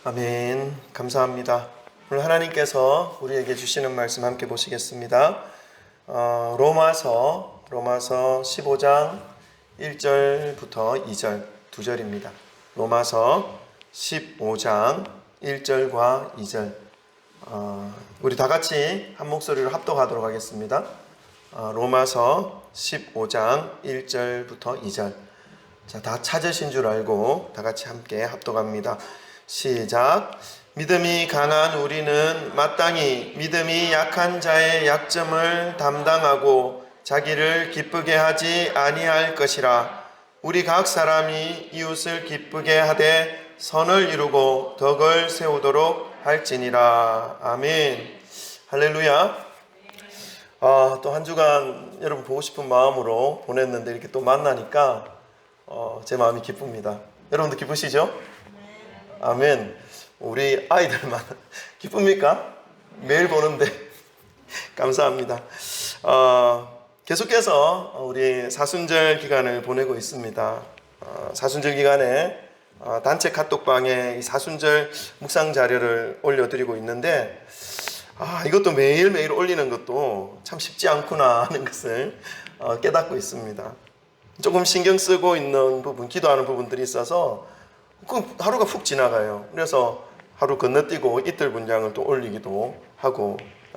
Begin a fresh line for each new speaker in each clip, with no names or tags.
아멘. 감사합니다. 오늘 하나님께서 우리에게 주시는 말씀 함께 보시겠습니다. 로마서 15장 1절부터 2절 두 절입니다. 로마서 15장 1절과 2절 우리 다 같이 한 목소리로 합독하도록 하겠습니다. 로마서 15장 1절부터 2절. 자, 다 찾으신 줄 알고 다 같이 함께 합독합니다. 시작. 믿음이 강한 우리는 마땅히 믿음이 약한 자의 약점을 담당하고 자기를 기쁘게 하지 아니할 것이라. 우리 각 사람이 이웃을 기쁘게 하되 선을 이루고 덕을 세우도록 할지니라. 아멘. 할렐루야. 또 한 주간 여러분 보고 싶은 마음으로 보냈는데 이렇게 또 만나니까 제 마음이 기쁩니다. 여러분도 기쁘시죠? 아멘. 우리 아이들만 기쁩니까? 매일 보는데 감사합니다. 계속해서 우리 사순절 기간을 보내고 있습니다. 사순절 기간에 단체 카톡방에 이 사순절 묵상 자료를 올려드리고 있는데 이것도 매일매일 올리는 것도 참 쉽지 않구나 하는 것을 깨닫고 있습니다. 조금 신경 쓰고 있는 부분, 기도하는 부분들이 있어서 하루가 훅 지나가요. 그래서 하루 건너뛰고 이틀 분량을 또 올리기도 하고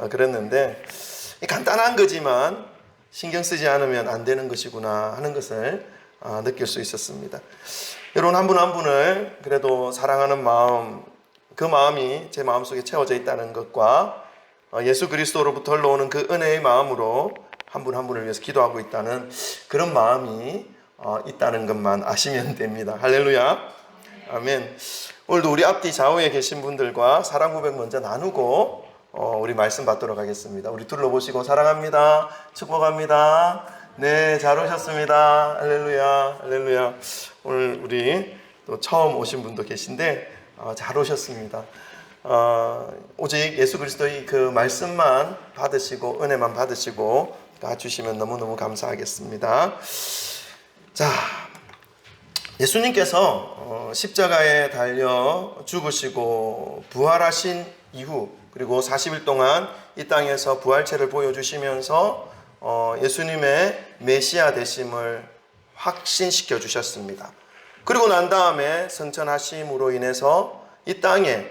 그랬는데 간단한 거지만 신경 쓰지 않으면 안 되는 것이구나 하는 것을 느낄 수 있었습니다. 여러분 한 분 한 분을 그래도 사랑하는 마음, 그 마음이 제 마음속에 채워져 있다는 것과 예수 그리스도로부터 흘러오는 그 은혜의 마음으로 한 분 한 분을 위해서 기도하고 있다는 그런 마음이 있다는 것만 아시면 됩니다. 할렐루야. 아멘. 오늘도 우리 앞뒤 좌우에 계신 분들과 사랑 고백 먼저 나누고 우리 말씀 받도록 하겠습니다. 우리 둘러보시고 사랑합니다. 축복합니다. 네, 잘 오셨습니다. 할렐루야. 할렐루야. 오늘 우리 또 처음 오신 분도 계신데 잘 오셨습니다. 오직 예수 그리스도의 그 말씀만 받으시고 은혜만 받으시고 가주시면 너무너무 감사하겠습니다. 자, 예수님께서 십자가에 달려 죽으시고 부활하신 이후 그리고 40일 동안 이 땅에서 부활체를 보여주시면서 예수님의 메시아 되심을 확신시켜 주셨습니다. 그리고 난 다음에 승천하심으로 인해서 이 땅에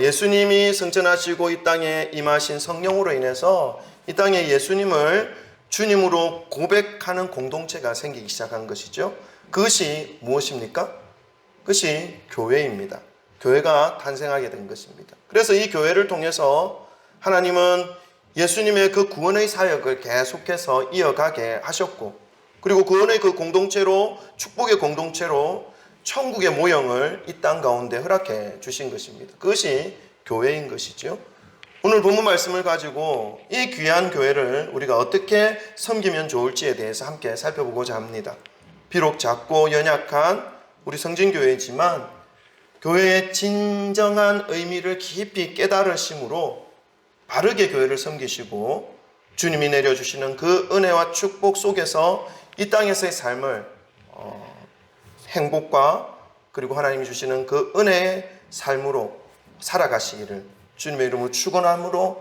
예수님이 승천하시고 이 땅에 임하신 성령으로 인해서 이 땅에 예수님을 주님으로 고백하는 공동체가 생기기 시작한 것이죠. 그것이 무엇입니까? 그것이 교회입니다. 교회가 탄생하게 된 것입니다. 그래서 이 교회를 통해서 하나님은 예수님의 그 구원의 사역을 계속해서 이어가게 하셨고, 그리고 구원의 그 공동체로, 축복의 공동체로 천국의 모형을 이 땅 가운데 허락해 주신 것입니다. 그것이 교회인 것이죠. 오늘 본문 말씀을 가지고 이 귀한 교회를 우리가 어떻게 섬기면 좋을지에 대해서 함께 살펴보고자 합니다. 비록 작고 연약한 우리 성진교회이지만 교회의 진정한 의미를 깊이 깨달으심으로 바르게 교회를 섬기시고 주님이 내려주시는 그 은혜와 축복 속에서 이 땅에서의 삶을 행복과 그리고 하나님이 주시는 그 은혜의 삶으로 살아가시기를 주님의 이름으로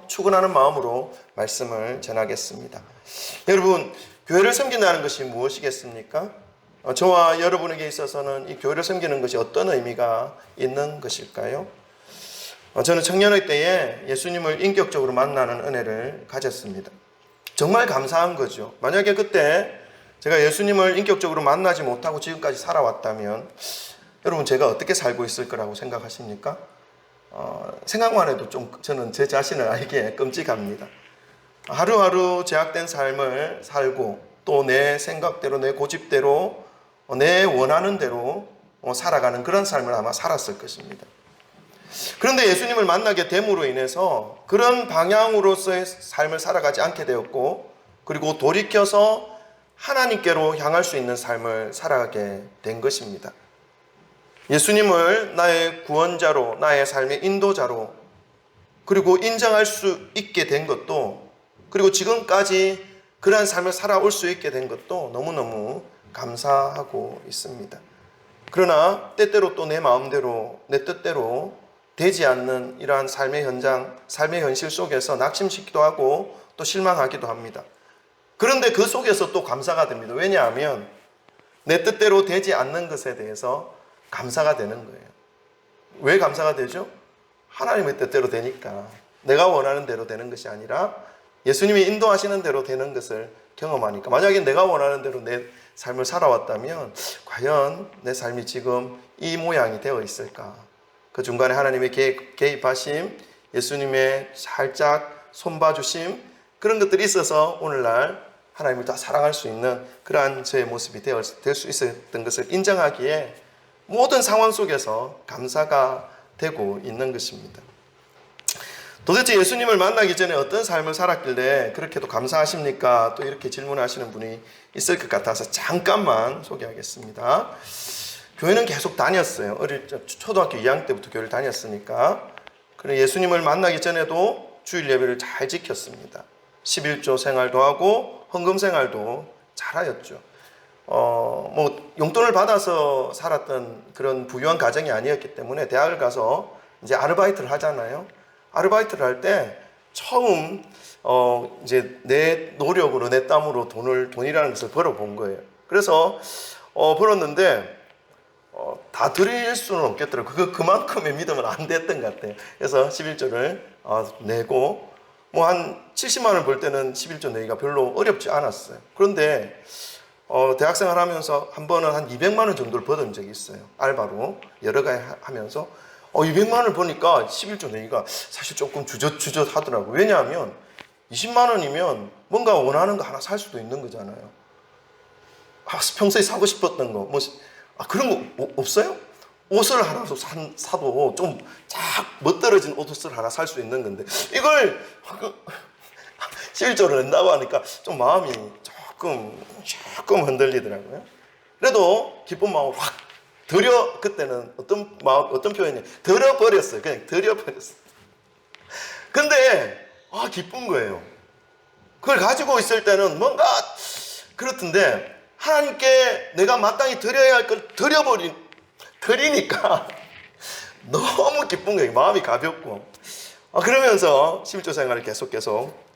축원하는 마음으로 말씀을 전하겠습니다. 여러분, 교회를 섬긴다는 것이 무엇이겠습니까? 저와 여러분에게 있어서는 이 교회를 섬기는 것이 어떤 의미가 있는 것일까요? 저는 청년의 때에 예수님을 인격적으로 만나는 은혜를 가졌습니다. 정말 감사한 거죠. 만약에 그때 제가 예수님을 인격적으로 만나지 못하고 지금까지 살아왔다면 여러분 제가 어떻게 살고 있을 거라고 생각하십니까? 생각만 해도 좀 저는 제 자신을 알기에 끔찍합니다. 하루하루 제약된 삶을 살고 또 내 생각대로 내 고집대로 내 원하는 대로 살아가는 그런 삶을 아마 살았을 것입니다. 그런데 예수님을 만나게 됨으로 인해서 그런 방향으로서의 삶을 살아가지 않게 되었고, 그리고 돌이켜서 하나님께로 향할 수 있는 삶을 살아가게 된 것입니다. 예수님을 나의 구원자로, 나의 삶의 인도자로, 그리고 인정할 수 있게 된 것도, 그리고 지금까지 그러한 삶을 살아올 수 있게 된 것도 너무너무 감사하고 있습니다. 그러나 때때로 또 내 마음대로, 내 뜻대로 되지 않는 이러한 삶의 현장, 삶의 현실 속에서 낙심시키기도 하고 또 실망하기도 합니다. 그런데 그 속에서 또 감사가 됩니다. 왜냐하면 내 뜻대로 되지 않는 것에 대해서 감사가 되는 거예요. 왜 감사가 되죠? 하나님의 뜻대로 되니까. 내가 원하는 대로 되는 것이 아니라 예수님이 인도하시는 대로 되는 것을 경험하니까. 만약에 내가 원하는 대로 내 삶을 살아왔다면 과연 내 삶이 지금 이 모양이 되어 있을까? 그 중간에 하나님의 개입하심, 예수님의 살짝 손봐주심, 그런 것들이 있어서 오늘날 하나님을 더 사랑할 수 있는 그러한 저의 모습이 될 수 있었던 것을 인정하기에 모든 상황 속에서 감사가 되고 있는 것입니다. 도대체 예수님을 만나기 전에 어떤 삶을 살았길래 그렇게도 감사하십니까? 또 이렇게 질문하시는 분이 있을 것 같아서 잠깐만 소개하겠습니다. 교회는 계속 다녔어요. 초등학교 2학년 때부터 교회를 다녔으니까. 그리고 예수님을 만나기 전에도 주일 예배를 잘 지켰습니다. 11조 생활도 하고 헌금 생활도 잘하였죠. 용돈을 받아서 살았던 그런 부유한 가정이 아니었기 때문에 대학을 가서 이제 아르바이트를 하잖아요. 아르바이트를 할 때 처음 이제 내 노력으로 내 땀으로 돈이라는 것을 벌어본 거예요. 그래서 벌었는데 다 드릴 수는 없겠더라고요. 그만큼의 믿음은 안 됐던 것 같아요. 그래서 11조를 내고 한 70만 원을 벌 때는 11조 내기가 별로 어렵지 않았어요. 그런데 대학생활 하면서 한 번은 한 200만 원 정도를 벌은 적이 있어요. 알바로 여러 가지 하면서 200만 원을 버니까 11조 내기가 사실 조금 주저주저 하더라고요. 왜냐하면 20만 원이면 뭔가 원하는 거 하나 살 수도 있는 거잖아요. 평소에 사고 싶었던 거 그런 거 없어요? 옷을 하나 사도 좀 멋들어진 옷을 하나 살 수 있는 건데 이걸 11조를 낸다고 하니까 좀 마음이 조금 흔들리더라고요. 그래도 기쁜 마음을 확 그때는 어떤 표현이 들어버렸어요. 그냥 들여버렸어요. 근데 기쁜 거예요. 그걸 가지고 있을 때는 뭔가 그렇던데 하나님께 내가 마땅히 드려야 할 걸 드리니까 너무 기쁜 거예요. 마음이 가볍고. 그러면서 11조 생활을 계속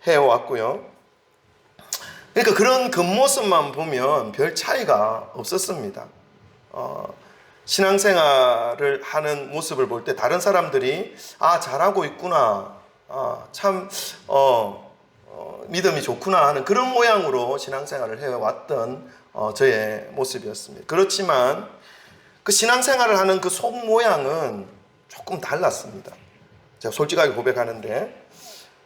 해왔고요. 그러니까 그런 겉모습만 보면 별 차이가 없었습니다. 신앙생활을 하는 모습을 볼 때 다른 사람들이 잘하고 있구나, 참 믿음이 좋구나 하는 그런 모양으로 신앙생활을 해왔던 저의 모습이었습니다. 그렇지만 그 신앙생활을 하는 그 속 모양은 조금 달랐습니다. 제가 솔직하게 고백하는데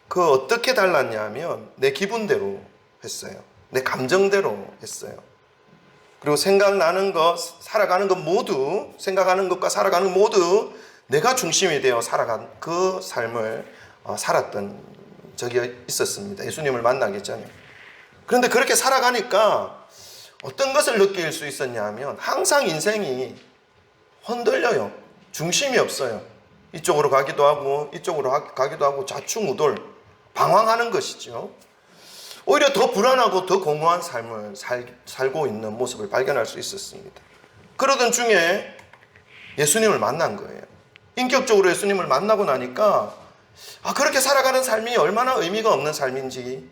어떻게 달랐냐면 내 기분대로 했어요. 내 감정대로 했어요. 그리고 생각나는 것, 살아가는 것 모두, 생각하는 것과 살아가는 것 모두 내가 중심이 되어 살아간 그 삶을 살았던 적이 있었습니다. 예수님을 만나기 전에. 그런데 그렇게 살아가니까 어떤 것을 느낄 수 있었냐면 항상 인생이 흔들려요. 중심이 없어요. 이쪽으로 가기도 하고 이쪽으로 가기도 하고 좌충우돌 방황하는 것이죠. 오히려 더 불안하고 더 공허한 삶을 살고 있는 모습을 발견할 수 있었습니다. 그러던 중에 예수님을 만난 거예요. 인격적으로 예수님을 만나고 나니까 그렇게 살아가는 삶이 얼마나 의미가 없는 삶인지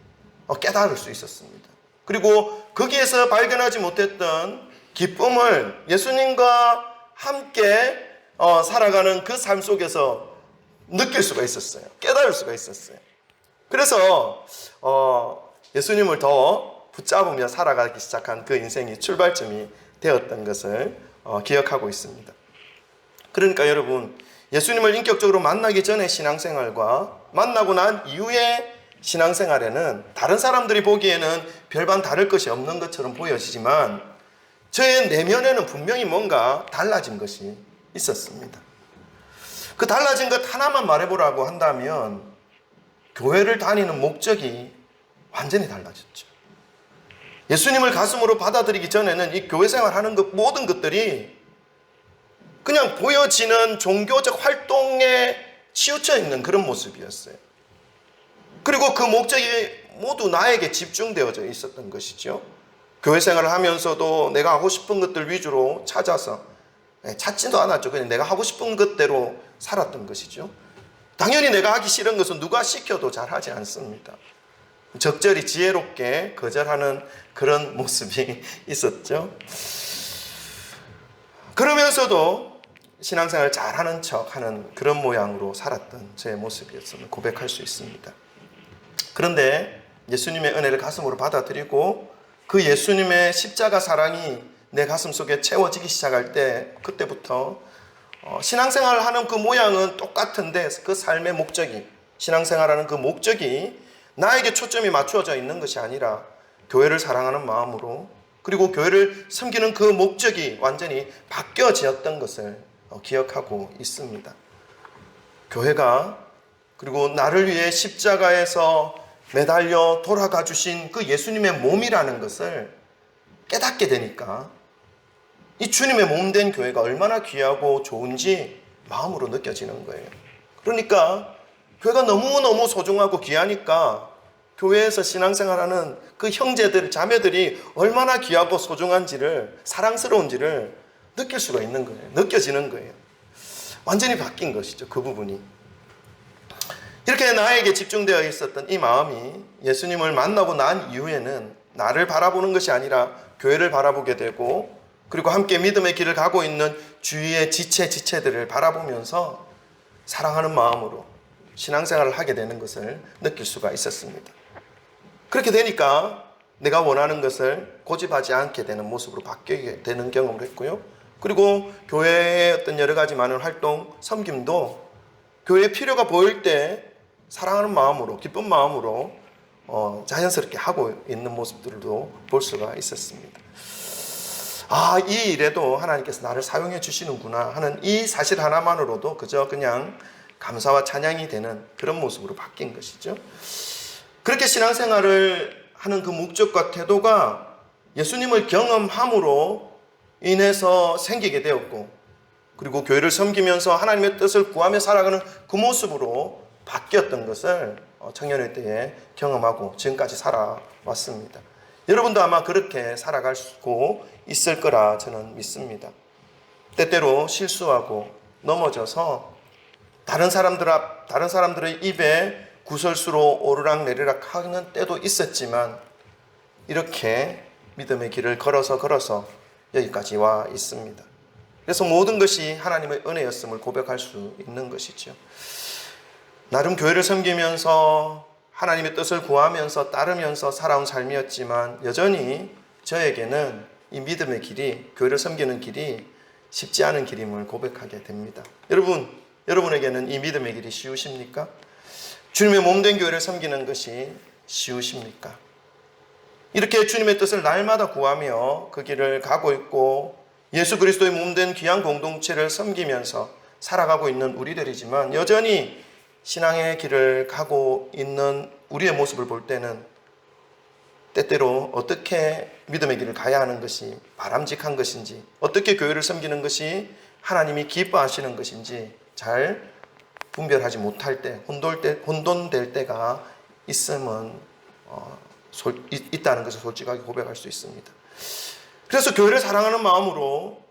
깨달을 수 있었습니다. 그리고 거기에서 발견하지 못했던 기쁨을 예수님과 함께 살아가는 그 삶 속에서 느낄 수가 있었어요. 깨달을 수가 있었어요. 그래서 예수님을 더 붙잡으며 살아가기 시작한 그 인생이 출발점이 되었던 것을 기억하고 있습니다. 그러니까 여러분, 예수님을 인격적으로 만나기 전의 신앙생활과 만나고 난 이후의 신앙생활에는 다른 사람들이 보기에는 별반 다를 것이 없는 것처럼 보여지지만 저의 내면에는 분명히 뭔가 달라진 것이 있었습니다. 그 달라진 것 하나만 말해보라고 한다면 교회를 다니는 목적이 완전히 달라졌죠. 예수님을 가슴으로 받아들이기 전에는 이 교회 생활하는 것 모든 것들이 그냥 보여지는 종교적 활동에 치우쳐 있는 그런 모습이었어요. 그리고 그 목적이 모두 나에게 집중되어져 있었던 것이죠. 교회 생활을 하면서도 내가 하고 싶은 것들 위주로 찾아서 찾지도 않았죠. 그냥 내가 하고 싶은 것대로 살았던 것이죠. 당연히 내가 하기 싫은 것은 누가 시켜도 잘하지 않습니다. 적절히 지혜롭게 거절하는 그런 모습이 있었죠. 그러면서도 신앙생활을 잘하는 척하는 그런 모양으로 살았던 제 모습이었음을 고백할 수 있습니다. 그런데 예수님의 은혜를 가슴으로 받아들이고 그 예수님의 십자가 사랑이 내 가슴 속에 채워지기 시작할 때, 그때부터 신앙생활을 하는 그 모양은 똑같은데 그 삶의 목적이, 신앙생활하는 그 목적이 나에게 초점이 맞추어져 있는 것이 아니라 교회를 사랑하는 마음으로, 그리고 교회를 섬기는 그 목적이 완전히 바뀌어지었던 것을 기억하고 있습니다. 교회가, 그리고 나를 위해 십자가에서 매달려 돌아가 주신 그 예수님의 몸이라는 것을 깨닫게 되니까 이 주님의 몸된 교회가 얼마나 귀하고 좋은지 마음으로 느껴지는 거예요. 그러니까 교회가 너무너무 소중하고 귀하니까 교회에서 신앙생활하는 그 형제들, 자매들이 얼마나 귀하고 소중한지를, 사랑스러운지를 느낄 수가 있는 거예요. 느껴지는 거예요. 완전히 바뀐 것이죠, 그 부분이. 이렇게 나에게 집중되어 있었던 이 마음이 예수님을 만나고 난 이후에는 나를 바라보는 것이 아니라 교회를 바라보게 되고, 그리고 함께 믿음의 길을 가고 있는 주위의 지체들을 바라보면서 사랑하는 마음으로 신앙생활을 하게 되는 것을 느낄 수가 있었습니다. 그렇게 되니까 내가 원하는 것을 고집하지 않게 되는 모습으로 바뀌게 되는 경험을 했고요. 그리고 교회의 어떤 여러 가지 많은 활동, 섬김도 교회의 필요가 보일 때 사랑하는 마음으로, 기쁜 마음으로 자연스럽게 하고 있는 모습들도 볼 수가 있었습니다. 이 일에도 하나님께서 나를 사용해 주시는구나 하는 이 사실 하나만으로도 그저 그냥 감사와 찬양이 되는 그런 모습으로 바뀐 것이죠. 그렇게 신앙생활을 하는 그 목적과 태도가 예수님을 경험함으로 인해서 생기게 되었고, 그리고 교회를 섬기면서 하나님의 뜻을 구하며 살아가는 그 모습으로 바뀌었던 것을 청년의 때에 경험하고 지금까지 살아왔습니다. 여러분도 아마 그렇게 살아갈 수 있을 거라 저는 믿습니다. 때때로 실수하고 넘어져서 다른 사람들의 입에 구설수로 오르락내리락 하는 때도 있었지만 이렇게 믿음의 길을 걸어서 여기까지 와 있습니다. 그래서 모든 것이 하나님의 은혜였음을 고백할 수 있는 것이죠. 나름 교회를 섬기면서 하나님의 뜻을 구하면서 따르면서 살아온 삶이었지만 여전히 저에게는 이 믿음의 길이, 교회를 섬기는 길이 쉽지 않은 길임을 고백하게 됩니다. 여러분에게는 이 믿음의 길이 쉬우십니까? 주님의 몸된 교회를 섬기는 것이 쉬우십니까? 이렇게 주님의 뜻을 날마다 구하며 그 길을 가고 있고 예수 그리스도의 몸된 귀한 공동체를 섬기면서 살아가고 있는 우리들이지만 여전히 신앙의 길을 가고 있는 우리의 모습을 볼 때는 때때로 어떻게 믿음의 길을 가야 하는 것이 바람직한 것인지, 어떻게 교회를 섬기는 것이 하나님이 기뻐하시는 것인지 잘 분별하지 못할 때, 혼돈될 때가 있다는 것을 솔직하게 고백할 수 있습니다. 그래서 교회를 사랑하는 마음으로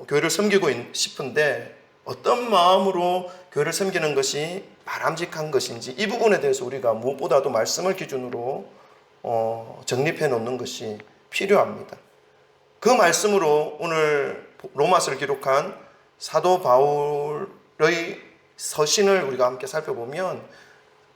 교회를 섬기고 싶은데 어떤 마음으로 교회를 섬기는 것이 바람직한 것인지, 이 부분에 대해서 우리가 무엇보다도 말씀을 기준으로 정립해 놓는 것이 필요합니다. 그 말씀으로 오늘 로마서를 기록한 사도 바울의 서신을 우리가 함께 살펴보면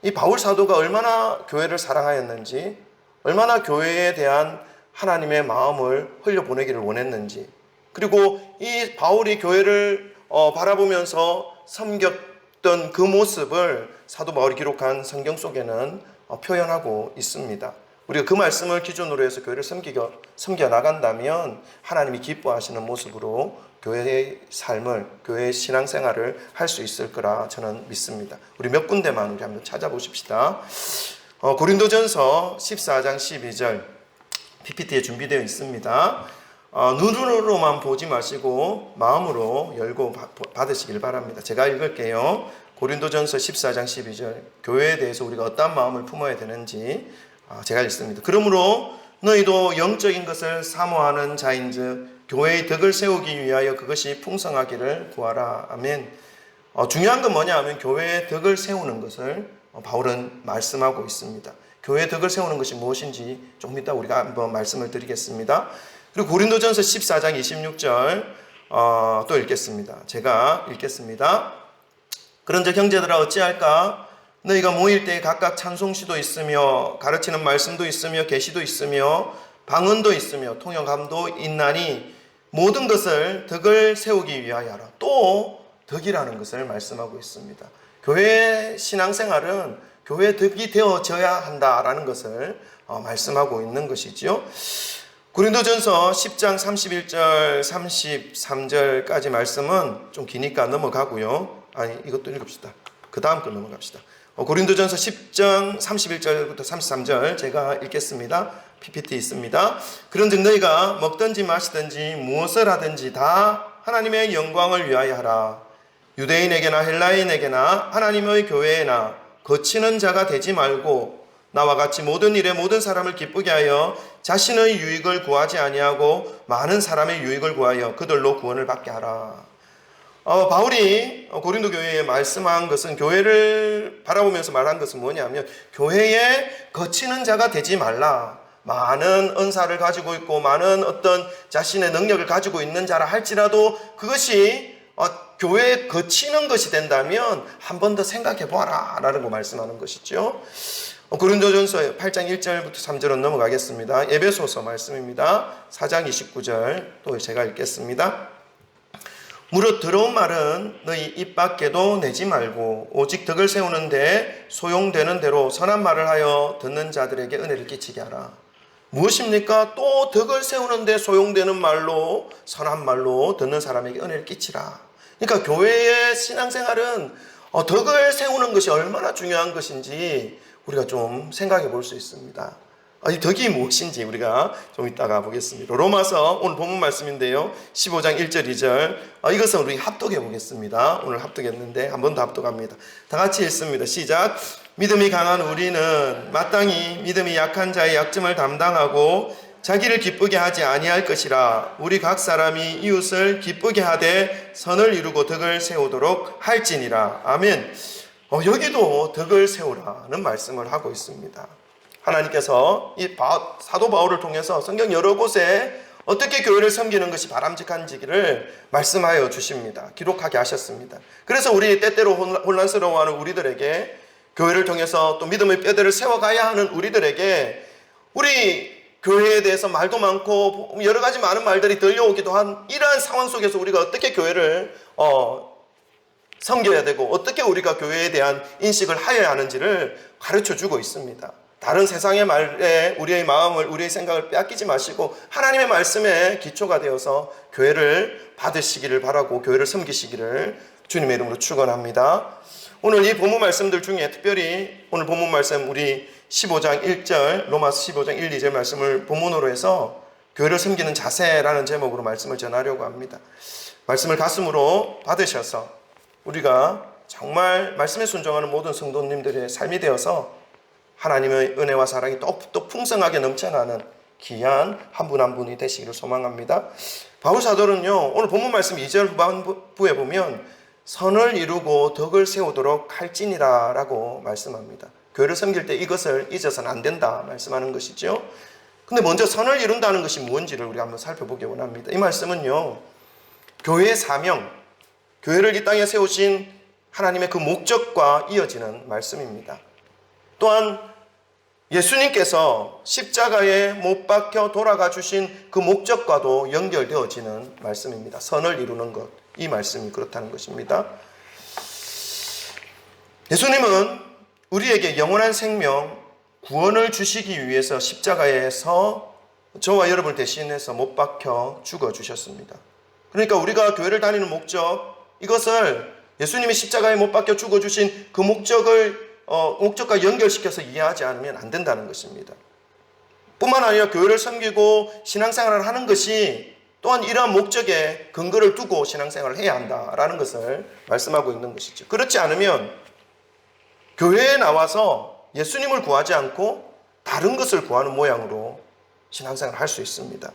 이 바울 사도가 얼마나 교회를 사랑하였는지, 얼마나 교회에 대한 하나님의 마음을 흘려보내기를 원했는지, 그리고 이 바울이 교회를 바라보면서 섬겼던 그 모습을 사도 바울이 기록한 성경 속에는 표현하고 있습니다. 우리가 그 말씀을 기준으로 해서 교회를 섬겨 나간다면 하나님이 기뻐하시는 모습으로 교회의 삶을, 교회의 신앙생활을 할 수 있을 거라 저는 믿습니다. 우리 몇 군데만 우리 한번 찾아보십시다. 고린도전서 14장 12절 PPT에 준비되어 있습니다. 눈으로만 보지 마시고 마음으로 열고 받으시길 바랍니다. 제가 읽을게요. 고린도전서 14장 12절, 교회에 대해서 우리가 어떤 마음을 품어야 되는지 제가 읽습니다. 그러므로 너희도 영적인 것을 사모하는 자인즉 교회의 덕을 세우기 위하여 그것이 풍성하기를 구하라. 아멘. 중요한 건 뭐냐 하면 교회의 덕을 세우는 것을 바울은 말씀하고 있습니다. 교회의 덕을 세우는 것이 무엇인지 조금 이따 우리가 한번 말씀을 드리겠습니다. 그리고 고린도전서 14장 26절 또 읽겠습니다. 제가 읽겠습니다. 그런즉 형제들아 어찌할까? 너희가 모일 때 각각 찬송시도 있으며 가르치는 말씀도 있으며 계시도 있으며 방언도 있으며 통역함도 있나니 모든 것을 덕을 세우기 위하여라. 또 덕이라는 것을 말씀하고 있습니다. 교회의 신앙생활은 교회의 덕이 되어져야 한다라는 것을 말씀하고 있는 것이지요. 고린도전서 10장 31절 33절까지 말씀은 좀 기니까 넘어가고요. 아니 이것도 읽읍시다. 그 다음 거 넘어갑시다. 고린도전서 10장 31절부터 33절 제가 읽겠습니다. PPT 있습니다. 그런즉 너희가 먹든지 마시든지 무엇을 하든지 다 하나님의 영광을 위하여 하라. 유대인에게나 헬라인에게나 하나님의 교회에나 거치는 자가 되지 말고 나와 같이 모든 일에 모든 사람을 기쁘게 하여 자신의 유익을 구하지 아니하고 많은 사람의 유익을 구하여 그들로 구원을 받게 하라. 바울이 고린도 교회에 말씀한 것은, 교회를 바라보면서 말한 것은 뭐냐면 교회에 거치는 자가 되지 말라. 많은 은사를 가지고 있고 많은 어떤 자신의 능력을 가지고 있는 자라 할지라도 그것이 교회에 거치는 것이 된다면 한 번 더 생각해 보아라 라고 말씀하는 것이죠. 고린도전서 8장 1절부터 3절은 넘어가겠습니다. 에베소서 말씀입니다. 4장 29절 또 제가 읽겠습니다. 무릇 더러운 말은 너희 입 밖에도 내지 말고 오직 덕을 세우는데 소용되는 대로 선한 말을 하여 듣는 자들에게 은혜를 끼치게 하라. 무엇입니까? 또 덕을 세우는데 소용되는 말로, 선한 말로 듣는 사람에게 은혜를 끼치라. 그러니까 교회의 신앙생활은 덕을 세우는 것이 얼마나 중요한 것인지 우리가 좀 생각해 볼 수 있습니다. 이 덕이 무엇인지 우리가 좀 이따가 보겠습니다. 로마서 오늘 본문 말씀인데요. 15장 1절 2절 이것은 우리 합독해 보겠습니다. 오늘 합독했는데 한 번 더 합독합니다. 다 같이 읽습니다. 시작. 믿음이 강한 우리는 마땅히 믿음이 약한 자의 약점을 담당하고 자기를 기쁘게 하지 아니할 것이라. 우리 각 사람이 이웃을 기쁘게 하되 선을 이루고 덕을 세우도록 할지니라. 아멘. 여기도 덕을 세우라는 말씀을 하고 있습니다. 하나님께서 이 사도 바울을 통해서 성경 여러 곳에 어떻게 교회를 섬기는 것이 바람직한지를 말씀하여 주십니다. 기록하게 하셨습니다. 그래서 우리 때때로 혼란스러워하는 우리들에게, 교회를 통해서 또 믿음의 뼈대를 세워가야 하는 우리들에게, 우리 교회에 대해서 말도 많고 여러 가지 많은 말들이 들려오기도 한 이러한 상황 속에서 우리가 어떻게 교회를 섬겨야 되고 어떻게 우리가 교회에 대한 인식을 하여야 하는지를 가르쳐 주고 있습니다. 다른 세상의 말에 우리의 마음을, 우리의 생각을 빼앗기지 마시고 하나님의 말씀에 기초가 되어서 교회를 받으시기를 바라고 교회를 섬기시기를 주님의 이름으로 축원합니다. 오늘 이 본문 말씀들 중에 특별히 오늘 본문 말씀 우리 15장 1절, 로마서 15장 1, 2절 말씀을 본문으로 해서 교회를 섬기는 자세라는 제목으로 말씀을 전하려고 합니다. 말씀을 가슴으로 받으셔서 우리가 정말 말씀에 순종하는 모든 성도님들의 삶이 되어서 하나님의 은혜와 사랑이 또 풍성하게 넘쳐나는 귀한 한 분 한 분이 되시기를 소망합니다. 바울 사도는요, 오늘 본문 말씀 2절 후반부에 보면 선을 이루고 덕을 세우도록 할지니라 라고 말씀합니다. 교회를 섬길 때 이것을 잊어서는 안 된다 말씀하는 것이죠. 근데 먼저 선을 이룬다는 것이 무엇인지를 우리가 한번 살펴보기 원합니다. 이 말씀은요, 교회의 사명, 교회를 이 땅에 세우신 하나님의 그 목적과 이어지는 말씀입니다. 또한 예수님께서 십자가에 못 박혀 돌아가 주신 그 목적과도 연결되어지는 말씀입니다. 선을 이루는 것, 이 말씀이 그렇다는 것입니다. 예수님은 우리에게 영원한 생명, 구원을 주시기 위해서 십자가에서 저와 여러분을 대신해서 못 박혀 죽어주셨습니다. 그러니까 우리가 교회를 다니는 목적, 이것을 예수님이 십자가에 못 박혀 죽어주신 그 목적과 연결시켜서 이해하지 않으면 안 된다는 것입니다. 뿐만 아니라 교회를 섬기고 신앙생활을 하는 것이 또한 이러한 목적에 근거를 두고 신앙생활을 해야 한다라는 것을 말씀하고 있는 것이죠. 그렇지 않으면 교회에 나와서 예수님을 구하지 않고 다른 것을 구하는 모양으로 신앙생활을 할 수 있습니다.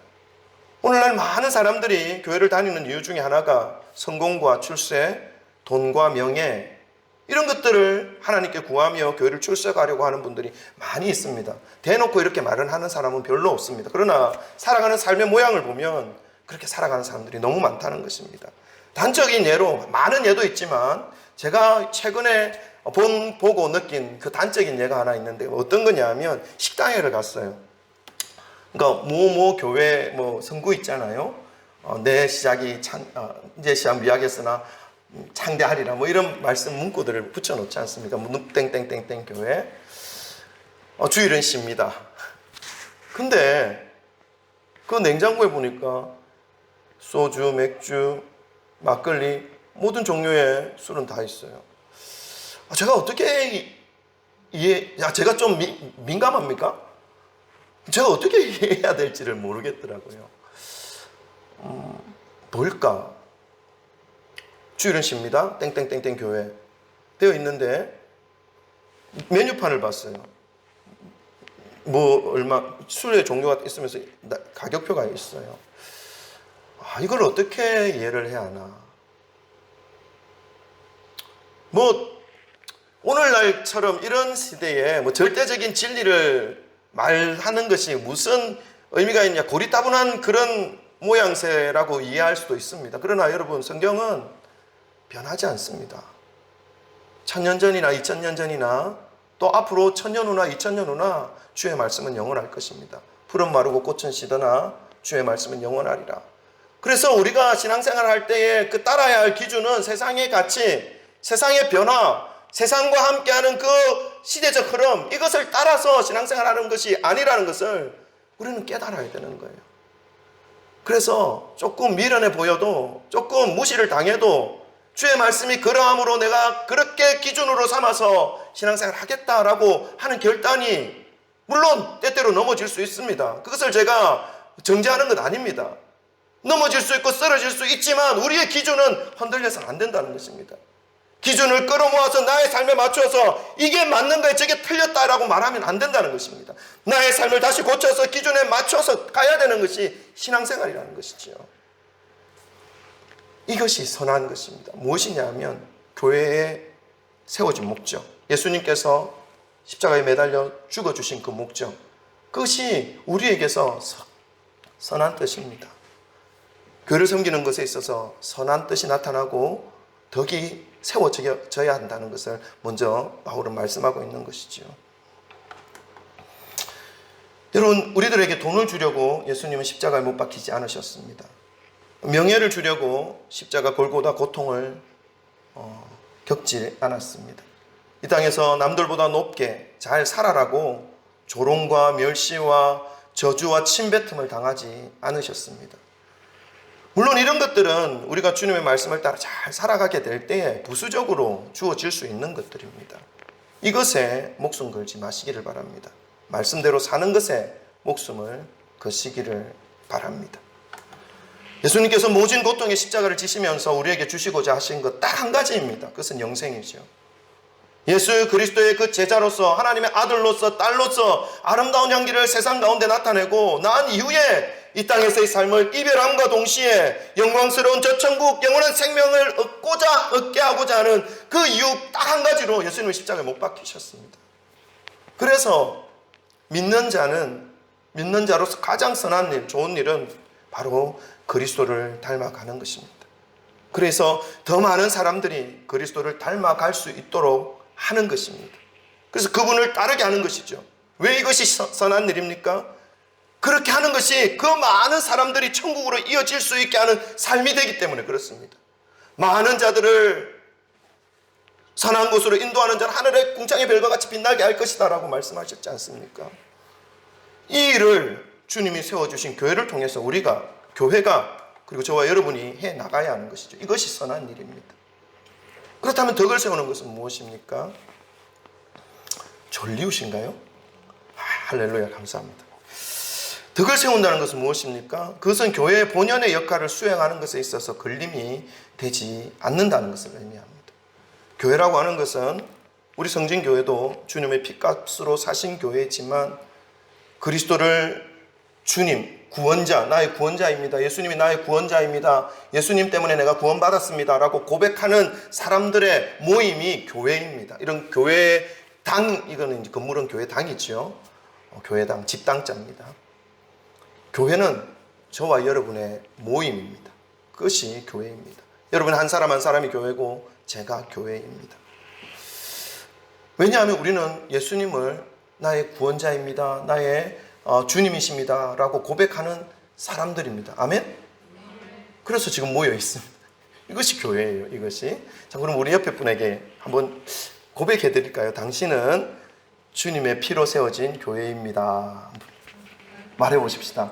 오늘날 많은 사람들이 교회를 다니는 이유 중에 하나가 성공과 출세, 돈과 명예, 이런 것들을 하나님께 구하며 교회를 출석하려고 하는 분들이 많이 있습니다. 대놓고 이렇게 말을 하는 사람은 별로 없습니다. 그러나 살아가는 삶의 모양을 보면 그렇게 살아가는 사람들이 너무 많다는 것입니다. 단적인 예로 많은 예도 있지만 제가 최근에 보고 느낀 그 단적인 예가 하나 있는데 어떤 거냐면 식당회를 갔어요. 그러니까 모 교회 선구 있잖아요. 내 시작이 이제 시작 미약했으나 창대하리라 이런 말씀 문구들을 붙여놓지 않습니까? 땡땡땡땡 교회 주일은 쉽니다. 근데 그 냉장고에 보니까 소주, 맥주, 막걸리 모든 종류의 술은 다 있어요. 제가 어떻게 제가 좀 민감합니까? 제가 어떻게 이해해야 될지를 모르겠더라고요. 뭘까? 주일은 쉽니다. 땡땡땡땡 교회 되어 있는데 메뉴판을 봤어요. 얼마 술의 종류가 있으면서 가격표가 있어요. 이걸 어떻게 이해를 해야 하나? 오늘날처럼 이런 시대에 절대적인 진리를 말하는 것이 무슨 의미가 있냐, 고리따분한 그런 모양새라고 이해할 수도 있습니다. 그러나 여러분, 성경은 변하지 않습니다. 1000년 전이나 2000년 전이나 또 앞으로 1000년 후나 2000년 후나 주의 말씀은 영원할 것입니다. 푸른 마르고 꽃은 시드나 주의 말씀은 영원하리라. 그래서 우리가 신앙생활 할 때에 그 따라야 할 기준은 세상의 가치, 세상의 변화, 세상과 함께하는 그 시대적 흐름, 이것을 따라서 신앙생활하는 것이 아니라는 것을 우리는 깨달아야 되는 거예요. 그래서 조금 미련해 보여도, 조금 무시를 당해도 주의 말씀이 그러함으로 내가 그렇게 기준으로 삼아서 신앙생활을 하겠다라고 하는 결단이 물론 때때로 넘어질 수 있습니다. 그것을 제가 정죄하는 건 아닙니다. 넘어질 수 있고 쓰러질 수 있지만 우리의 기준은 흔들려서는 안 된다는 것입니다. 기준을 끌어모아서 나의 삶에 맞춰서 이게 맞는 거에 저게 틀렸다라고 말하면 안 된다는 것입니다. 나의 삶을 다시 고쳐서 기준에 맞춰서 가야 되는 것이 신앙생활이라는 것이지요. 이것이 선한 것입니다. 무엇이냐면 교회에 세워진 목적, 예수님께서 십자가에 매달려 죽어주신 그 목적, 그것이 우리에게서 선한 뜻입니다. 교회를 섬기는 것에 있어서 선한 뜻이 나타나고 덕이 세워져야 한다는 것을 먼저 바울은 말씀하고 있는 것이지요. 여러분, 우리들에게 돈을 주려고 예수님은 십자가에 못 박히지 않으셨습니다. 명예를 주려고 십자가 골고다 고통을 겪지 않았습니다. 이 땅에서 남들보다 높게 잘 살아라고 조롱과 멸시와 저주와 침뱉음을 당하지 않으셨습니다. 물론 이런 것들은 우리가 주님의 말씀을 따라 잘 살아가게 될 때에 부수적으로 주어질 수 있는 것들입니다. 이것에 목숨 걸지 마시기를 바랍니다. 말씀대로 사는 것에 목숨을 거시기를 바랍니다. 예수님께서 모진 고통의 십자가를 지시면서 우리에게 주시고자 하신 것 딱 한 가지입니다. 그것은 영생이죠. 예수 그리스도의 그 제자로서, 하나님의 아들로서, 딸로서 아름다운 향기를 세상 가운데 나타내고 난 이후에 이 땅에서의 삶을 이별함과 동시에 영광스러운 저 천국 영원한 생명을 얻게 하고자 하는 그 이유 딱 한 가지로 예수님의 십자가에 못 박히셨습니다. 그래서 믿는 자로서 가장 선한 일, 좋은 일은 바로 그리스도를 닮아가는 것입니다. 그래서 더 많은 사람들이 그리스도를 닮아갈 수 있도록 하는 것입니다. 그래서 그분을 따르게 하는 것이죠. 왜 이것이 선한 일입니까? 그렇게 하는 것이 그 많은 사람들이 천국으로 이어질 수 있게 하는 삶이 되기 때문에 그렇습니다. 많은 자들을 선한 곳으로 인도하는 자는 하늘의 궁창의 별과 같이 빛나게 할 것이다 라고 말씀하셨지 않습니까? 이 일을 주님이 세워주신 교회를 통해서 교회가 그리고 저와 여러분이 해 나가야 하는 것이죠. 이것이 선한 일입니다. 그렇다면 덕을 세우는 것은 무엇입니까? 졸리우신가요? 할렐루야, 감사합니다. 덕을 세운다는 것은 무엇입니까? 그것은 교회의 본연의 역할을 수행하는 것에 있어서 걸림이 되지 않는다는 것을 의미합니다. 교회라고 하는 것은 우리 성진교회도 주님의 피값으로 사신 교회지만 그리스도를 주님, 구원자, 나의 구원자입니다. 예수님이 나의 구원자입니다. 예수님 때문에 내가 구원받았습니다. 라고 고백하는 사람들의 모임이 교회입니다. 이런 교회당, 이거는 이제 건물은 교회당이죠. 교회당, 집당자입니다. 교회는 저와 여러분의 모임입니다. 그것이 교회입니다. 여러분 한 사람 한 사람이 교회고 제가 교회입니다. 왜냐하면 우리는 예수님을 나의 구원자입니다. 나의 주님이십니다. 라고 고백하는 사람들입니다. 아멘? 그래서 지금 모여 있습니다. 이것이 교회예요. 이것이. 자, 그럼 우리 옆에 분에게 한번 고백해 드릴까요? 당신은 주님의 피로 세워진 교회입니다. 말해 보십시다.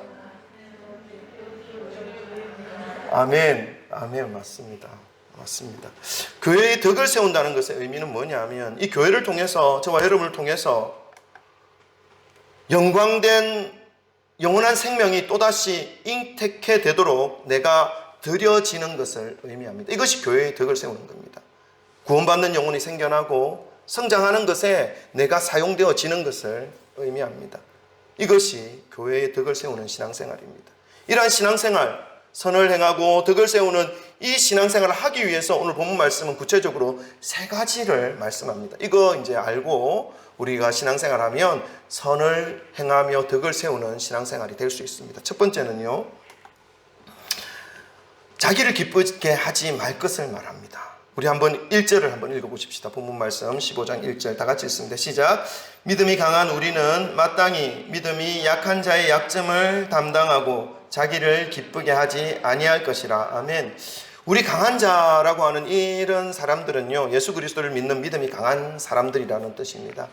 아멘. 아멘. 맞습니다. 맞습니다. 교회의 덕을 세운다는 것의 의미는 뭐냐면 이 교회를 통해서 저와 여러분을 통해서 영광된 영원한 생명이 또다시 잉태케 되도록 내가 드려지는 것을 의미합니다. 이것이 교회의 덕을 세우는 겁니다. 구원받는 영혼이 생겨나고 성장하는 것에 내가 사용되어지는 것을 의미합니다. 이것이 교회의 덕을 세우는 신앙생활입니다. 이러한 신앙생활, 선을 행하고 덕을 세우는 이 신앙생활을 하기 위해서 오늘 본문 말씀은 구체적으로 세 가지를 말씀합니다. 이거 이제 알고 우리가 신앙생활하면 선을 행하며 덕을 세우는 신앙생활이 될 수 있습니다. 첫 번째는요, 자기를 기쁘게 하지 말 것을 말합니다. 우리 한번 1절을 한번 읽어보십시다. 본문 말씀 15장 1절 다 같이 읽습니다. 시작. 믿음이 강한 우리는 마땅히 믿음이 약한 자의 약점을 담당하고 자기를 기쁘게 하지 아니할 것이라. 아멘. 우리 강한 자라고 하는 이런 사람들은요, 예수 그리스도를 믿는 믿음이 강한 사람들이라는 뜻입니다.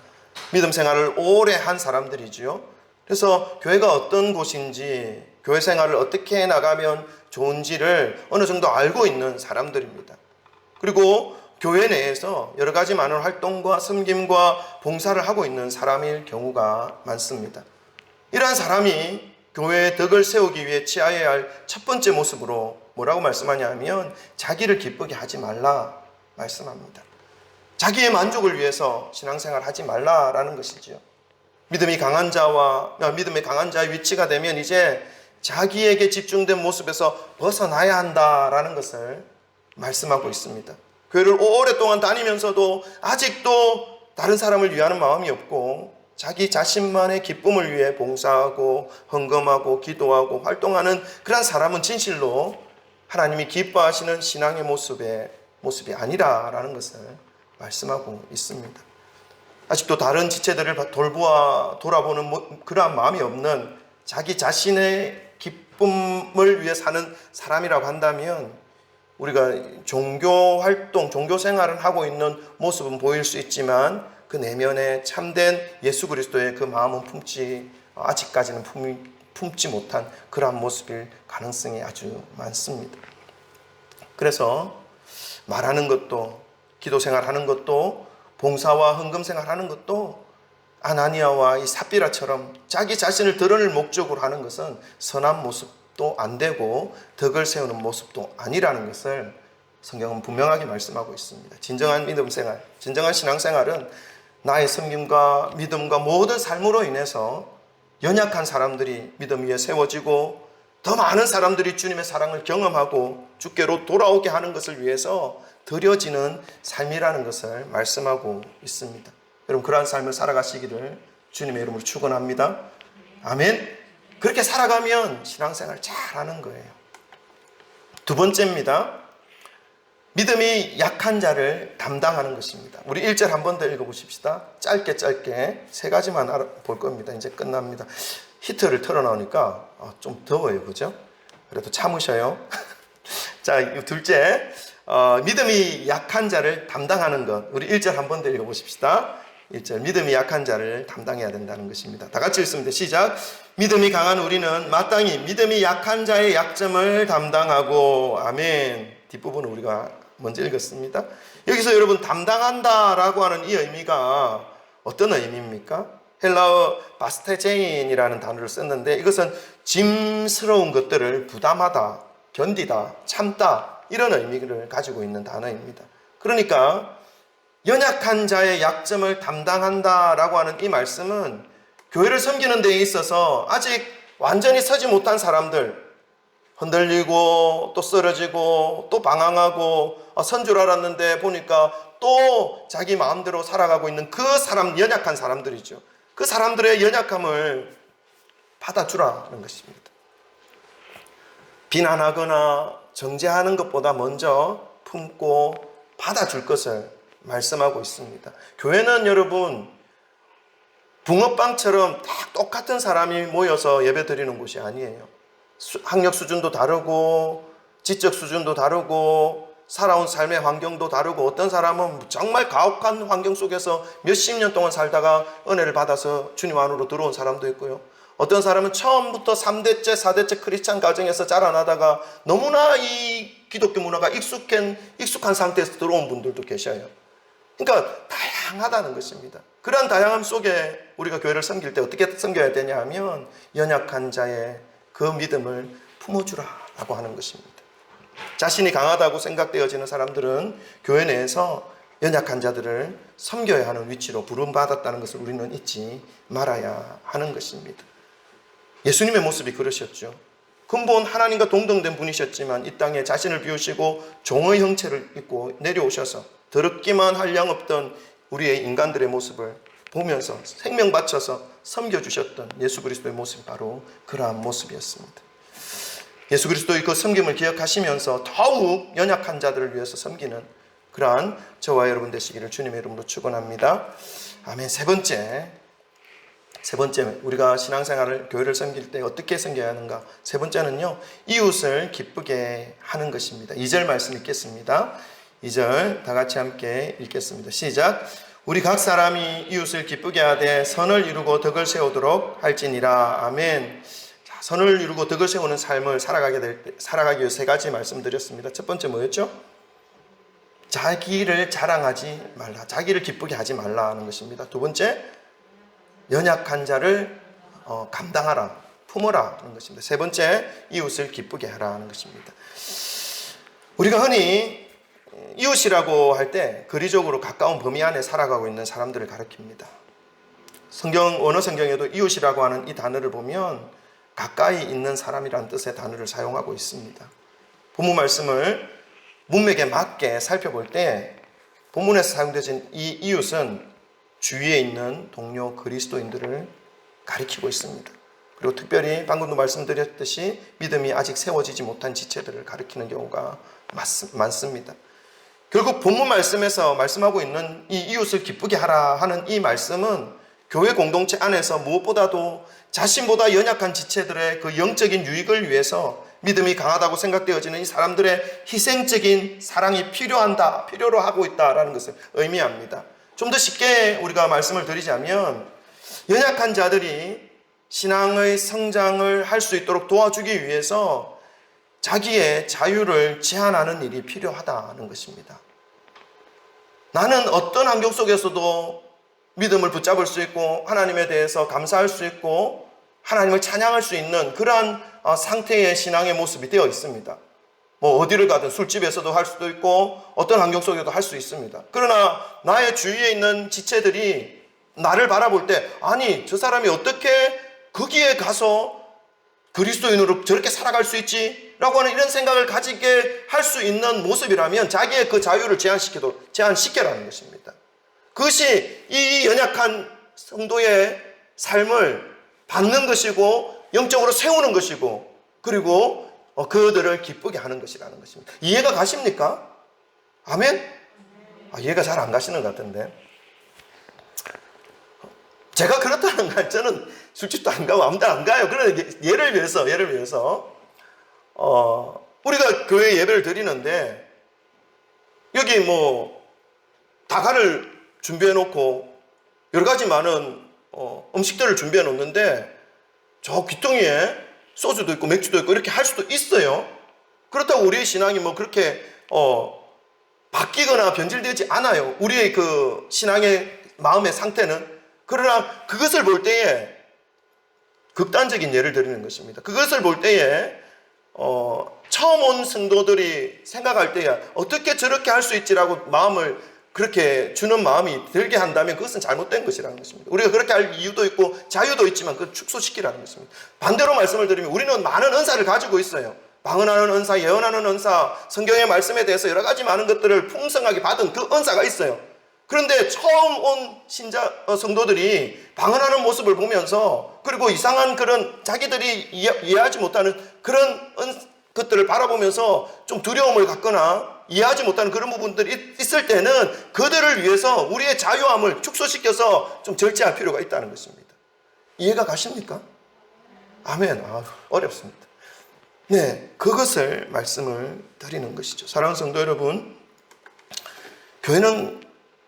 믿음 생활을 오래 한 사람들이지요. 그래서 교회가 어떤 곳인지, 교회 생활을 어떻게 나가면 좋은지를 어느 정도 알고 있는 사람들입니다. 그리고 교회 내에서 여러 가지 많은 활동과 섬김과 봉사를 하고 있는 사람일 경우가 많습니다. 이러한 사람이 교회의 덕을 세우기 위해 취하여야 할 첫 번째 모습으로 뭐라고 말씀하냐면 자기를 기쁘게 하지 말라 말씀합니다. 자기의 만족을 위해서 신앙생활 하지 말라라는 것이지요. 믿음이 강한 자와 믿음의 강한 자의 위치가 되면 이제 자기에게 집중된 모습에서 벗어나야 한다라는 것을 말씀하고 있습니다. 교회를 오랫동안 다니면서도 아직도 다른 사람을 위하는 마음이 없고 자기 자신만의 기쁨을 위해 봉사하고 헌금하고 기도하고 활동하는 그런 사람은 진실로 하나님이 기뻐하시는 신앙의 모습이 아니라라는 것을 말씀하고 있습니다. 아직도 다른 지체들을 돌아보는 그러한 마음이 없는 자기 자신의 기쁨을 위해 사는 사람이라고 한다면 우리가 종교 활동, 종교 생활을 하고 있는 모습은 보일 수 있지만 그 내면에 참된 예수 그리스도의 그 마음은 아직까지는 품지 못한 그러한 모습일 가능성이 아주 많습니다. 그래서 말하는 것도, 기도 생활하는 것도, 봉사와 헌금 생활하는 것도 아나니아와 이 삽비라처럼 자기 자신을 드러낼 목적으로 하는 것은 선한 모습도 안 되고 덕을 세우는 모습도 아니라는 것을 성경은 분명하게 말씀하고 있습니다. 진정한 믿음 생활, 진정한 신앙 생활은 나의 섬김과 믿음과 모든 삶으로 인해서 연약한 사람들이 믿음 위에 세워지고 더 많은 사람들이 주님의 사랑을 경험하고 주께로 돌아오게 하는 것을 위해서 드려지는 삶이라는 것을 말씀하고 있습니다. 여러분 그러한 삶을 살아가시기를 주님의 이름으로 축원합니다. 아멘. 그렇게 살아가면 신앙생활 잘하는 거예요. 두 번째입니다. 믿음이 약한 자를 담당하는 것입니다. 우리 1절 한 번 더 읽어보십시다. 짧게 세 가지만 볼 겁니다. 이제 끝납니다. 히터를 틀어놓으니까 좀 더워요. 그죠? 그래도 참으셔요. 자, 둘째, 믿음이 약한 자를 담당하는 것. 우리 1절 한 번 더 읽어보십시다. 1절, 믿음이 약한 자를 담당해야 된다는 것입니다. 다 같이 읽습니다. 시작. 믿음이 강한 우리는 마땅히 믿음이 약한 자의 약점을 담당하고, 아멘. 뒷부분은 우리가 먼저 읽었습니다. 여기서 여러분 담당한다라고 하는 이 의미가 어떤 의미입니까? 헬라어 바스테제인이라는 단어를 썼는데 이것은 짐스러운 것들을 부담하다, 견디다, 참다 이런 의미를 가지고 있는 단어입니다. 그러니까 연약한 자의 약점을 담당한다라고 하는 이 말씀은 교회를 섬기는 데에 있어서 아직 완전히 서지 못한 사람들, 흔들리고 또 쓰러지고 또 방황하고 선 줄 알았는데 보니까 또 자기 마음대로 살아가고 있는 그 사람, 연약한 사람들이죠. 그 사람들의 연약함을 받아주라는 것입니다. 비난하거나 정죄하는 것보다 먼저 품고 받아줄 것을 말씀하고 있습니다. 교회는 여러분 붕어빵처럼 다 똑같은 사람이 모여서 예배 드리는 곳이 아니에요. 학력 수준도 다르고 지적 수준도 다르고 살아온 삶의 환경도 다르고, 어떤 사람은 정말 가혹한 환경 속에서 몇십 년 동안 살다가 은혜를 받아서 주님 안으로 들어온 사람도 있고요. 어떤 사람은 처음부터 3대째 4대째 크리스찬 가정에서 자라나다가 너무나 이 기독교 문화가 익숙한 상태에서 들어온 분들도 계셔요. 그러니까 다양하다는 것입니다. 그러한 다양함 속에 우리가 교회를 섬길 때 어떻게 섬겨야 되냐 하면 연약한 자의 그 믿음을 품어주라라고 하는 것입니다. 자신이 강하다고 생각되어지는 사람들은 교회 내에서 연약한 자들을 섬겨야 하는 위치로 부름받았다는 것을 우리는 잊지 말아야 하는 것입니다. 예수님의 모습이 그러셨죠. 근본 하나님과 동등된 분이셨지만 이 땅에 자신을 비우시고 종의 형체를 입고 내려오셔서 더럽기만 할 양 없던 우리의 인간들의 모습을 보면서 생명 바쳐서 섬겨주셨던 예수 그리스도의 모습이 바로 그러한 모습이었습니다. 예수 그리스도의 그 섬김을 기억하시면서 더욱 연약한 자들을 위해서 섬기는 그러한 저와 여러분 되시기를 주님의 이름으로 축원합니다. 아멘. 세 번째 우리가 신앙생활을, 교회를 섬길 때 어떻게 섬겨야 하는가? 세 번째는요, 이웃을 기쁘게 하는 것입니다. 2절 말씀 읽겠습니다. 2절 다 같이 함께 읽겠습니다. 시작. 우리 각 사람이 이웃을 기쁘게 하되 선을 이루고 덕을 세우도록 할지니라. 아멘. 자, 선을 이루고 덕을 세우는 삶을 살아가기 위해 세 가지 말씀드렸습니다. 첫 번째 뭐였죠? 자기를 자랑하지 말라, 자기를 기쁘게 하지 말라 하는 것입니다. 두 번째, 연약한 자를 감당하라, 품어라 하는 것입니다. 세 번째, 이웃을 기쁘게 하라 하는 것입니다. 우리가 흔히 이웃이라고 할 때 거리적으로 가까운 범위 안에 살아가고 있는 사람들을 가리킵니다. 원어 성경에도 이웃이라고 하는 이 단어를 보면 가까이 있는 사람이라는 뜻의 단어를 사용하고 있습니다. 본문 말씀을 문맥에 맞게 살펴볼 때 본문에서 사용되어진 이 이웃은 주위에 있는 동료 그리스도인들을 가리키고 있습니다. 그리고 특별히 방금도 말씀드렸듯이 믿음이 아직 세워지지 못한 지체들을 가리키는 경우가 많습니다. 결국 본문 말씀에서 말씀하고 있는 이 이웃을 기쁘게 하라 하는 이 말씀은 교회 공동체 안에서 무엇보다도 자신보다 연약한 지체들의 그 영적인 유익을 위해서 믿음이 강하다고 생각되어지는 이 사람들의 희생적인 사랑이 필요로 하고 있다라는 것을 의미합니다. 좀 더 쉽게 우리가 말씀을 드리자면, 연약한 자들이 신앙의 성장을 할 수 있도록 도와주기 위해서 자기의 자유를 제한하는 일이 필요하다는 것입니다. 나는 어떤 환경 속에서도 믿음을 붙잡을 수 있고 하나님에 대해서 감사할 수 있고 하나님을 찬양할 수 있는 그러한 상태의 신앙의 모습이 되어 있습니다. 뭐 어디를 가든 술집에서도 할 수도 있고 어떤 환경 속에도 할 수 있습니다. 그러나 나의 주위에 있는 지체들이 나를 바라볼 때, 아니 저 사람이 어떻게 거기에 가서 그리스도인으로 저렇게 살아갈 수 있지? 라고 하는 이런 생각을 가지게 할 수 있는 모습이라면 자기의 그 자유를 제한시켜라는 것입니다. 그것이 이 연약한 성도의 삶을 받는 것이고 영적으로 세우는 것이고, 그리고 그들을 기쁘게 하는 것이라는 것입니다. 이해가 가십니까? 아멘? 이해가 잘 안 가시는 것 같은데. 제가 그렇다는 건 저는 술집도 안 가고 아무데나 안 가요. 그러나 예를 위해서 우리가 교회 예배를 드리는데 여기 뭐 다가를 준비해 놓고 여러 가지 많은 음식들을 준비해 놓는데 저 귀퉁이에 소주도 있고 맥주도 있고 이렇게 할 수도 있어요. 그렇다고 우리의 신앙이 뭐 그렇게 바뀌거나 변질되지 않아요. 우리의 그 신앙의 마음의 상태는. 그러나 그것을 볼 때에 극단적인 예를 드리는 것입니다. 그것을 볼 때에 처음 온 성도들이 생각할 때에 어떻게 저렇게 할 수 있지라고 마음을 그렇게 주는 마음이 들게 한다면 그것은 잘못된 것이라는 것입니다. 우리가 그렇게 할 이유도 있고 자유도 있지만 그걸 축소시키라는 것입니다. 반대로 말씀을 드리면 우리는 많은 은사를 가지고 있어요. 방언하는 은사, 예언하는 은사, 성경의 말씀에 대해서 여러 가지 많은 것들을 풍성하게 받은 그 은사가 있어요. 그런데 처음 온 성도들이 방언하는 모습을 보면서, 그리고 이상한 그런 자기들이 이해하지 못하는 그런 것들을 바라보면서 좀 두려움을 갖거나 이해하지 못하는 그런 부분들이 있을 때는 그들을 위해서 우리의 자유함을 축소시켜서 좀 절제할 필요가 있다는 것입니다. 이해가 가십니까? 아멘. 어렵습니다. 네, 그것을 말씀을 드리는 것이죠. 사랑하는 성도 여러분, 교회는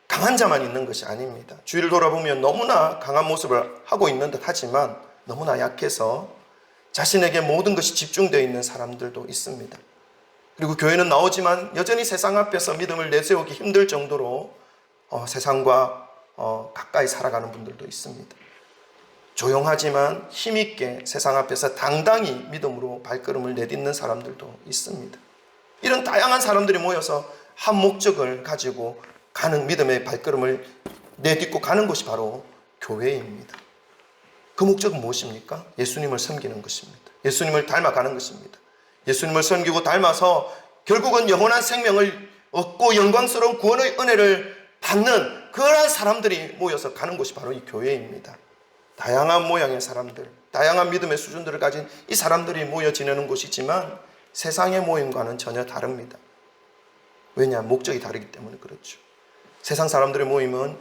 강한 자만 있는 것이 아닙니다. 주위를 돌아보면 너무나 강한 모습을 하고 있는 듯 하지만 너무나 약해서 자신에게 모든 것이 집중되어 있는 사람들도 있습니다. 그리고 교회는 나오지만 여전히 세상 앞에서 믿음을 내세우기 힘들 정도로 세상과 가까이 살아가는 분들도 있습니다. 조용하지만 힘있게 세상 앞에서 당당히 믿음으로 발걸음을 내딛는 사람들도 있습니다. 이런 다양한 사람들이 모여서 한 목적을 가지고 가는 믿음의 발걸음을 내딛고 가는 것이 바로 교회입니다. 그 목적은 무엇입니까? 예수님을 섬기는 것입니다. 예수님을 닮아가는 것입니다. 예수님을 섬기고 닮아서 결국은 영원한 생명을 얻고 영광스러운 구원의 은혜를 받는 그러한 사람들이 모여서 가는 곳이 바로 이 교회입니다. 다양한 모양의 사람들, 다양한 믿음의 수준들을 가진 이 사람들이 모여 지내는 곳이지만 세상의 모임과는 전혀 다릅니다. 왜냐? 목적이 다르기 때문에 그렇죠. 세상 사람들의 모임은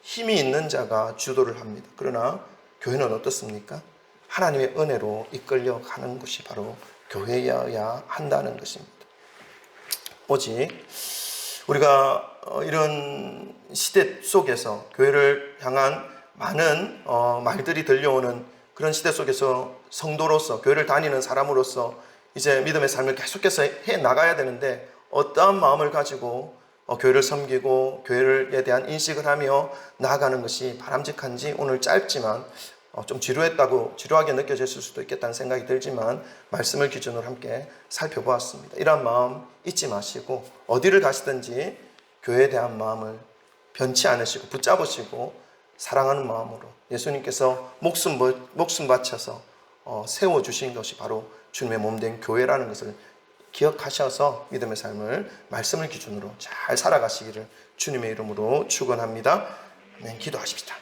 힘이 있는 자가 주도를 합니다. 그러나 교회는 어떻습니까? 하나님의 은혜로 이끌려 가는 것이 바로 교회여야 한다는 것입니다. 오직 우리가 이런 시대 속에서 교회를 향한 많은 말들이 들려오는 그런 시대 속에서 성도로서, 교회를 다니는 사람으로서 이제 믿음의 삶을 계속해서 해 나가야 되는데, 어떠한 마음을 가지고 교회를 섬기고 교회에 대한 인식을 하며 나아가는 것이 바람직한지 오늘 짧지만 좀 지루하게 느껴졌을 수도 있겠다는 생각이 들지만 말씀을 기준으로 함께 살펴보았습니다. 이러한 마음 잊지 마시고 어디를 가시든지 교회에 대한 마음을 변치 않으시고 붙잡으시고 사랑하는 마음으로 예수님께서 목숨 바쳐서 세워주신 것이 바로 주님의 몸된 교회라는 것을 기억하셔서 믿음의 삶을 말씀을 기준으로 잘 살아가시기를 주님의 이름으로 축원합니다. 기도하십시다.